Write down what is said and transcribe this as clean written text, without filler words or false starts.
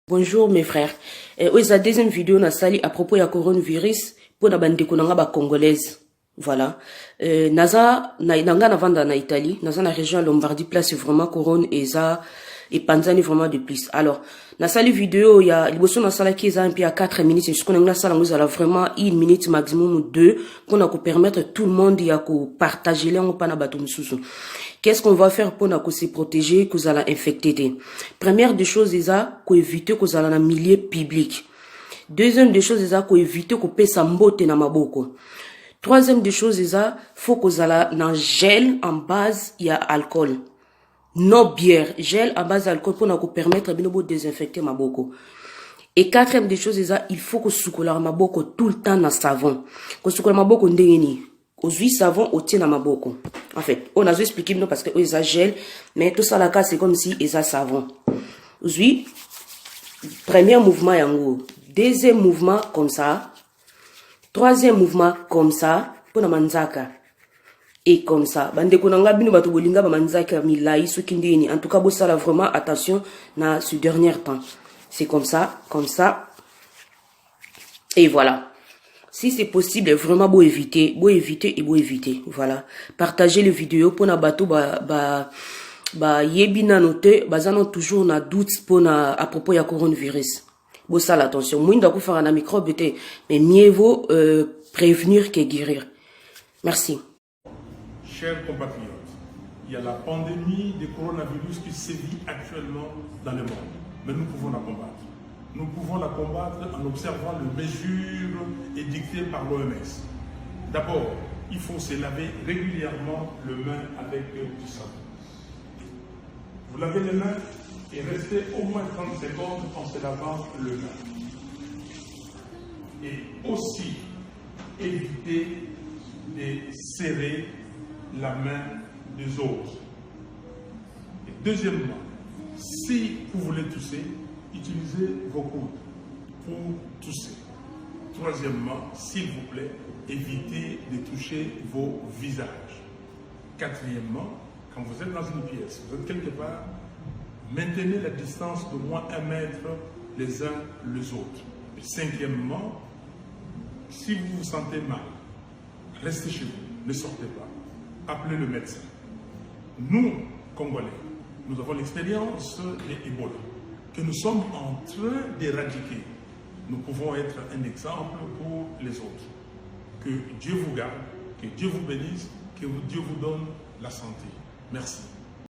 Bonjour mes frères. Oui, la deuxième vidéo na sali à propos du coronavirus pour na bande konanga congolaise. Voilà. Naza na vanda na Italie, naza na région Lombardie place vraiment corona et panzani vraiment de plus. Alors, na sali vidéo il y a liboso na sala qui est un peu à 4 minutes, je connais na sala nous ala vraiment 1 minute maximum 2 qu'on a permettre tout le monde ya ko partager les on pana bato mususu. Qu'est-ce qu'on va faire pour se protéger que vous allez infecter? Première des choses, c'est qu'on éviter que vous allez dans le milieu public. Deuxième des choses, c'est qu'on éviter qu'on passe en botte dans ma boko. Troisième des choses, c'est faut que vous allez dans gel en base, il y a alcool. Non bière, gel en base alcool pour nous permettre de désinfecter ma boko. Et quatrième des choses, c'est il faut que soukola ma boko tout le temps dans savon. Que soukola ma boko ndengeni. Aujourd'hui, savon au tien dans ma boko. En fait, on a expliqué non parce que ils gel, mais tout ça là c'est comme si ils savon. Aujourd'hui, premier mouvement yango, deuxième mouvement comme ça, troisième mouvement comme ça, pour na manzaka. Et comme ça, bande konanga bino bato bolinga ba manzaka milai sukindeni. En tout cas, bossa là vraiment attention na ce dernier temps. C'est comme ça. Et voilà. Si c'est possible, vraiment beau éviter. Voilà. Partagez les vidéos pour na bateau yebina note, bazano toujours na doute pour à propos ya coronavirus. Bon ça l'attention. Moins d'ako faire un microbe mais mieux vaut prévenir que guérir. Merci. Chers compatriotes, il y a la pandémie du coronavirus qui sévit actuellement dans le monde, mais nous pouvons la combattre. Nous pouvons la combattre en observant les mesures édictées par l'OMS. D'abord, il faut se laver régulièrement les mains avec du savon. Vous lavez les mains et restez au moins 30 secondes en se lavant les mains. Et aussi, évitez de serrer la main des autres. Et deuxièmement, si vous voulez tousser, utilisez vos coudes pour tousser. Troisièmement, s'il vous plaît, évitez de toucher vos visages. Quatrièmement, quand vous êtes dans une pièce, vous êtes quelque part, maintenez la distance d'au moins 1 mètre les uns les autres. Et cinquièmement, si vous vous sentez mal, restez chez vous, ne sortez pas, appelez le médecin. Nous, Congolais, nous avons l'expérience de Ebola, que nous sommes en train d'éradiquer. Nous pouvons être un exemple pour les autres. Que Dieu vous garde, que Dieu vous bénisse, que Dieu vous donne la santé. Merci.